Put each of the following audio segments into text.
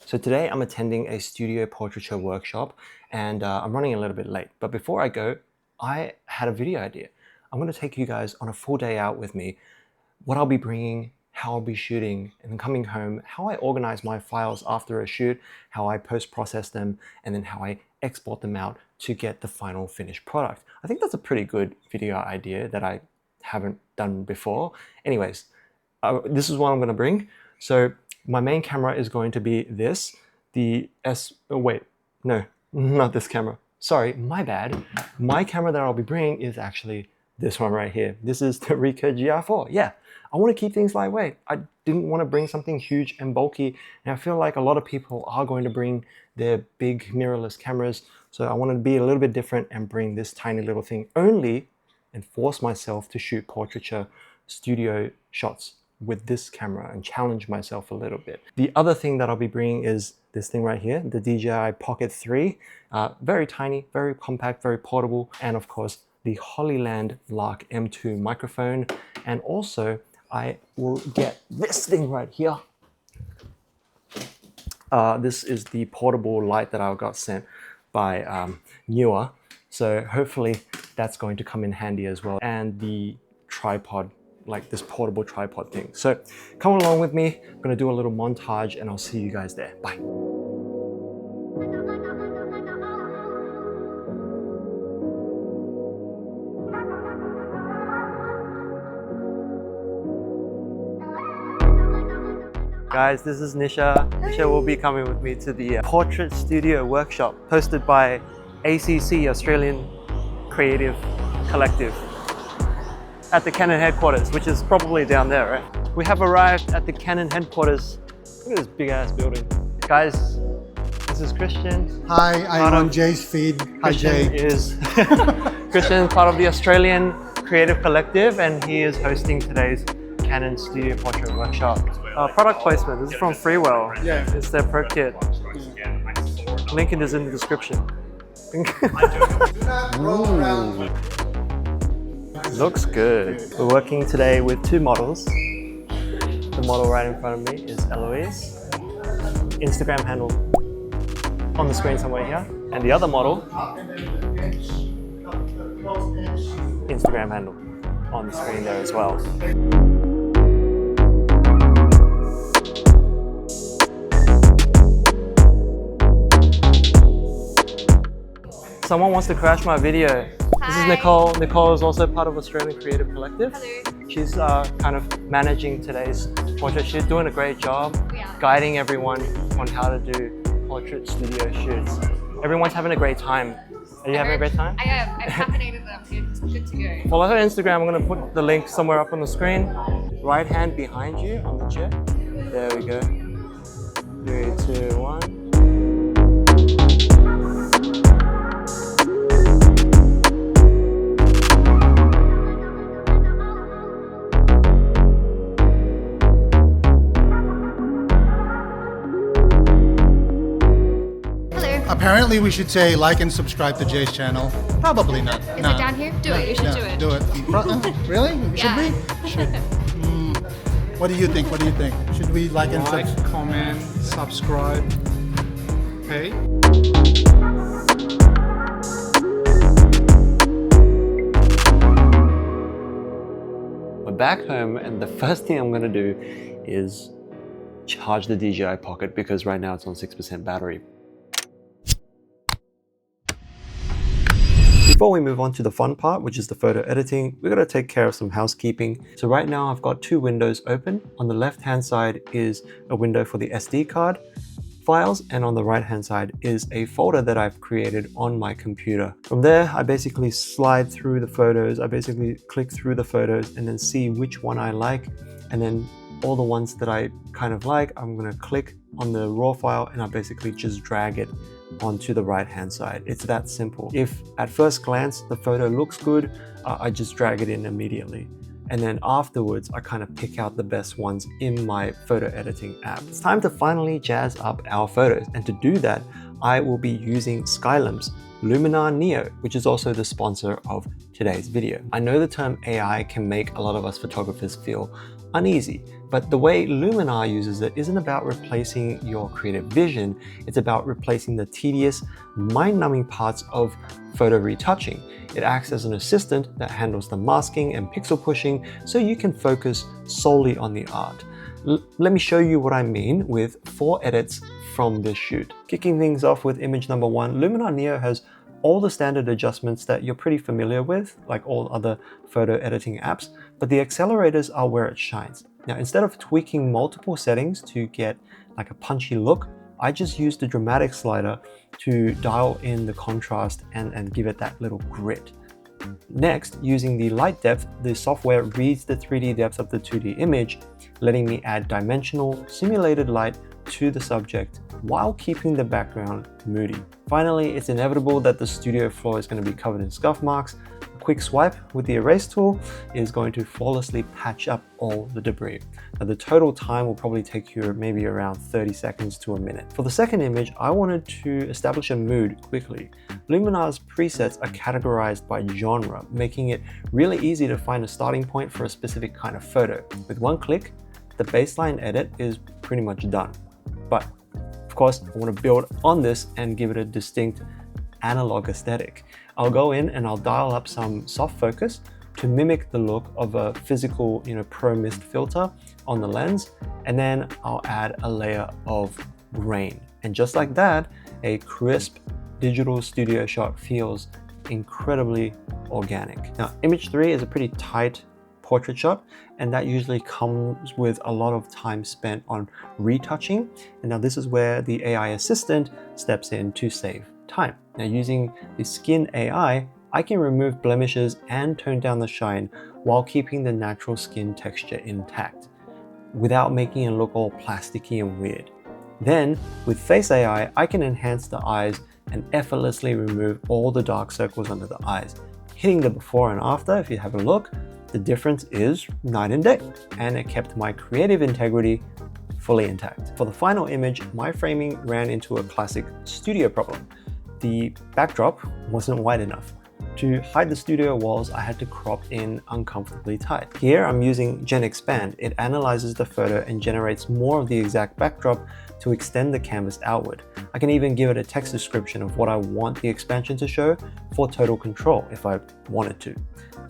So today I'm attending a studio portraiture workshop and I'm running a little bit late. But before I go, I had a video idea. I'm going to take you guys on a full day out with me, what I'll be bringing, how I'll be shooting, and then coming home, how I organize my files after a shoot, how I post-process them, and then how I export them out to get the final finished product. I think that's a pretty good video idea that I haven't done before. Anyways, this is what I'm going to bring. So my main camera is going to be this, not this camera. Sorry, my bad. My camera that I'll be bringing is actually this one right here. This is the Ricoh GR4. Yeah, I want to keep things lightweight. I didn't want to bring something huge and bulky, and I feel like a lot of people are going to bring their big mirrorless cameras. So I wanted to be a little bit different and bring this tiny little thing only and force myself to shoot portraiture studio shots with this camera and challenge myself a little bit. The other thing that I'll be bringing is this thing right here, the DJI Pocket 3. Very tiny, very compact, very portable, and of course the Hollyland Lark M2 microphone. And also I will get this thing right here. This is the portable light that I got sent by Newer. So hopefully that's going to come in handy as well. And the tripod, like this portable tripod thing. So come along with me. I'm gonna do a little montage and I'll see you guys there. Bye. Guys, this is Nisha. Nisha will be coming with me to the Portrait Studio Workshop hosted by ACC, Australian Creative Collective, at the Canon headquarters, which is probably down there, right? We have arrived at the Canon headquarters. Look at this big ass building. Guys, this is Christian. Hi, I'm on Jay's feed. Hi, Jay. Christian, part of the Australian Creative Collective, and he is hosting today's Canon Studio Portrait Workshop. Product placement, this is from Freewell. Yeah. It's their Pro Kit. Link is in the description. Looks good. We're working today with two models. The model right in front of me is Eloise. Instagram handle on the screen somewhere here. And the other model, Instagram handle on the screen there as well. Someone wants to crash my video. Hi. This is Nicole. Nicole is also part of Australian Creative Collective. Hello. She's kind of managing today's portrait shoot, doing a great job, guiding everyone on how to do portrait studio shoots. Everyone's having a great time. Are you having a great time? I am. I'm caffeinated and I'm good to go. Follow her Instagram. I'm going to put the link somewhere up on the screen. Right hand behind you on the chair. There we go. 3, 2, 1. Apparently we should say like and subscribe to Jay's channel. Probably not. Is it down here? Do it. You should do it. Do it. Really? Yeah. Should we? Should. What do you think? What do you think? Should we like and subscribe? Comment, subscribe. Hey. We're back home and the first thing I'm going to do is charge the DJI Pocket because right now it's on 6% battery. Before we move on to the fun part, which is the photo editing, we're going to take care of some housekeeping. So right now I've got two windows open. On the left hand side is a window for the SD card files, and on the right hand side is a folder that I've created on my computer. From there, I basically slide through the photos. I basically click through the photos and then see which one I like, and then all the ones that I kind of like, I'm going to click on the raw file and I basically just drag it onto the right hand side. It's that simple. If at first glance the photo looks good, I just drag it in immediately. And then afterwards, I kind of pick out the best ones in my photo editing app. It's time to finally jazz up our photos. And to do that, I will be using Skylum's Luminar Neo, which is also the sponsor of today's video. I know the term AI can make a lot of us photographers feel uneasy, but the way Luminar uses it isn't about replacing your creative vision, it's about replacing the tedious, mind-numbing parts of photo retouching. It acts as an assistant that handles the masking and pixel pushing so you can focus solely on the art. Let me show you what I mean with 4 edits from this shoot. Kicking things off with image number 1, Luminar Neo has all the standard adjustments that you're pretty familiar with, like all other photo editing apps, but the accelerators are where it shines. Now, instead of tweaking multiple settings to get like a punchy look, I just used the dramatic slider to dial in the contrast and give it that little grit. Next, using the light depth, the software reads the 3D depth of the 2D image, letting me add dimensional, simulated light to the subject while keeping the background moody. Finally, it's inevitable that the studio floor is going to be covered in scuff marks. A quick swipe with the erase tool is going to flawlessly patch up all the debris. Now, the total time will probably take you maybe around 30 seconds to a minute. For the second image, I wanted to establish a mood quickly. Luminar's presets are categorized by genre, making it really easy to find a starting point for a specific kind of photo. With one click, the baseline edit is pretty much done. But of course, I want to build on this and give it a distinct analog aesthetic. I'll go in and I'll dial up some soft focus to mimic the look of a physical, pro mist filter on the lens, and then I'll add a layer of grain. And just like that, a crisp digital studio shot feels incredibly organic. Now, image 3 is a pretty tight portrait shot, and that usually comes with a lot of time spent on retouching. And now this is where the AI assistant steps in to save time. Now, using the skin AI, I can remove blemishes and tone down the shine while keeping the natural skin texture intact without making it look all plasticky and weird. Then with Face AI, I can enhance the eyes and effortlessly remove all the dark circles under the eyes. Hitting the before and after, if you have a look, the difference is night and day, and it kept my creative integrity fully intact. For the final image, my framing ran into a classic studio problem. The backdrop wasn't wide enough. To hide the studio walls, I had to crop in uncomfortably tight. Here I'm using Gen Expand. It analyzes the photo and generates more of the exact backdrop to extend the canvas outward. I can even give it a text description of what I want the expansion to show for total control if I wanted to.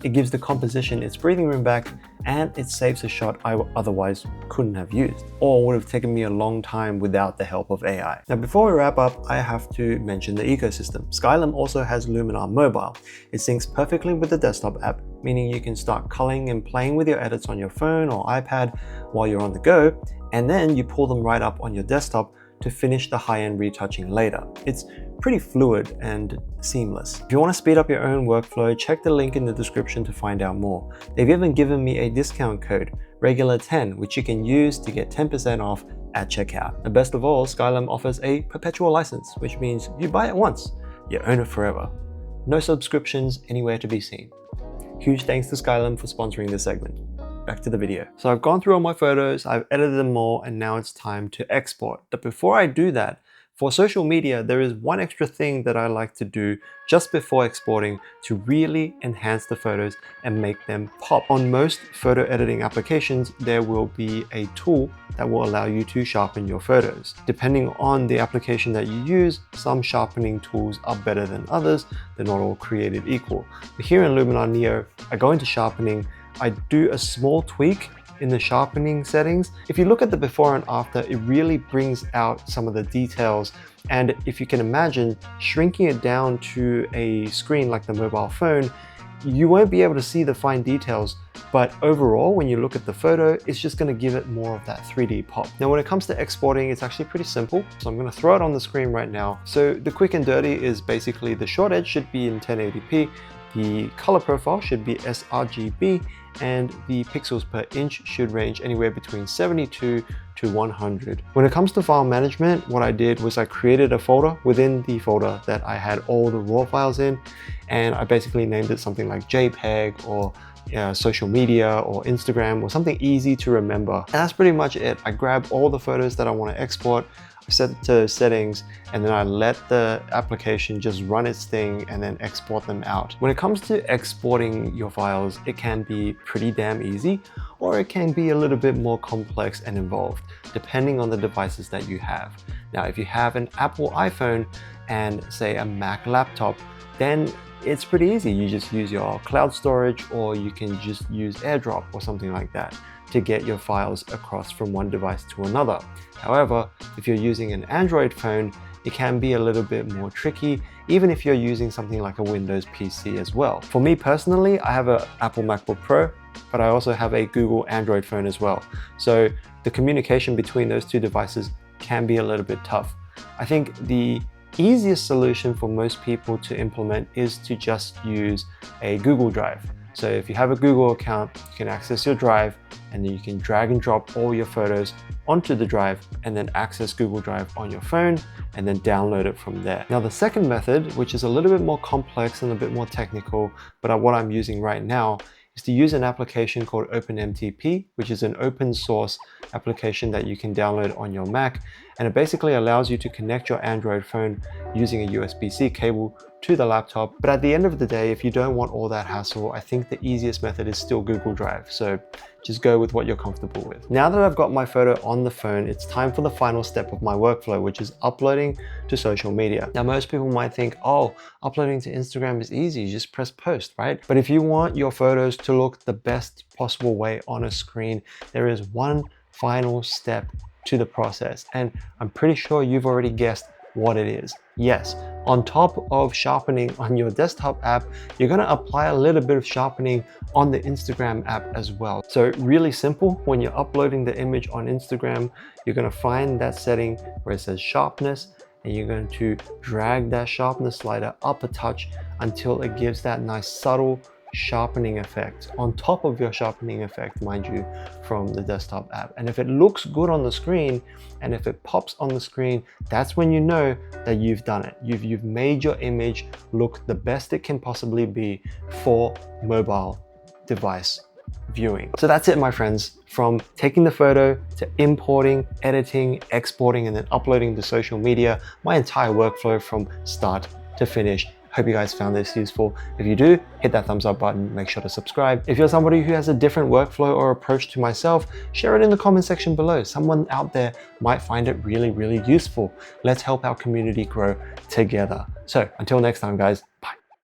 It gives the composition its breathing room back, and it saves a shot I otherwise couldn't have used, or would have taken me a long time without the help of AI. Now, before we wrap up, I have to mention the ecosystem. Skylum also has Luminar Mobile. It syncs perfectly with the desktop app, meaning you can start culling and playing with your edits on your phone or iPad while you're on the go, and then you pull them right up on your desktop to finish the high-end retouching later. It's pretty fluid and seamless. If you want to speed up your own workflow, check the link in the description to find out more. They've even given me a discount code, JayRegular10, which you can use to get 10% off at checkout. And best of all, Skylum offers a perpetual license, which means you buy it once, you own it forever. No subscriptions anywhere to be seen. Huge thanks to Skylum for sponsoring this segment. Back to the video. So I've gone through all my photos, I've edited them all, and now it's time to export. But before I do that, for social media, there is one extra thing that I like to do just before exporting to really enhance the photos and make them pop. On most photo editing applications, there will be a tool that will allow you to sharpen your photos. Depending on the application that you use, some sharpening tools are better than others. They're not all created equal. But here in Luminar Neo, I go into sharpening, I do a small tweak in the sharpening settings. If you look at the before and after, it really brings out some of the details. And if you can imagine shrinking it down to a screen like the mobile phone, you won't be able to see the fine details. But overall, when you look at the photo, it's just going to give it more of that 3D pop. Now, when it comes to exporting, it's actually pretty simple. So I'm going to throw it on the screen right now. So the quick and dirty is basically the short edge should be in 1080p. The color profile should be sRGB, and the pixels per inch should range anywhere between 72 to 100. When it comes to file management, what I did was I created a folder within the folder that I had all the raw files in, and I basically named it something like JPEG or social media or Instagram or something easy to remember. And that's pretty much it. I grab all the photos that I want to export, set it to settings, and then I let the application just run its thing and then export them out. When it comes to exporting your files, it can be pretty damn easy, or it can be a little bit more complex and involved, depending on the devices that you have. Now, if you have an Apple iPhone and say a Mac laptop, then it's pretty easy. You just use your cloud storage, or you can just use AirDrop or something like that to get your files across from one device to another. However, if you're using an Android phone, it can be a little bit more tricky, even if you're using something like a Windows PC as well. For me personally, I have an Apple MacBook Pro, but I also have a Google Android phone as well. So the communication between those two devices can be a little bit tough. I think the easiest solution for most people to implement is to just use a Google Drive. So if you have a Google account, you can access your drive, and then you can drag and drop all your photos onto the drive, and then access Google Drive on your phone, and then download it from there. Now, the second method, which is a little bit more complex and a bit more technical, but what I'm using right now, is to use an application called OpenMTP, which is an open source application that you can download on your Mac. And it basically allows you to connect your Android phone using a USB-C cable to the laptop. But at the end of the day, if you don't want all that hassle, I think the easiest method is still Google Drive. So just go with what you're comfortable with. Now that I've got my photo on the phone, it's time for the final step of my workflow, which is uploading to social media. Now, most people might think, oh, uploading to Instagram is easy, you just press post, right? But if you want your photos to look the best possible way on a screen, there is one final step to the process. And I'm pretty sure you've already guessed what it is. Yes, on top of sharpening on your desktop app, you're gonna apply a little bit of sharpening on the Instagram app as well. So really simple, when you're uploading the image on Instagram, you're gonna find that setting where it says sharpness, and you're going to drag that sharpness slider up a touch until it gives that nice subtle sharpening effect on top of your sharpening effect, mind you, from the desktop app. And if it looks good on the screen, and if it pops on the screen, that's when you know that you've done it. You've made your image look the best it can possibly be for mobile device viewing. So that's it, my friends. From taking the photo to importing, editing, exporting, and then uploading to social media, my entire workflow from start to finish. Hope you guys found this useful. If you do, hit that thumbs up button, make sure to subscribe. If you're somebody who has a different workflow or approach to myself, share it in the comment section below. Someone out there might find it really, really useful. Let's help our community grow together. So until next time, guys,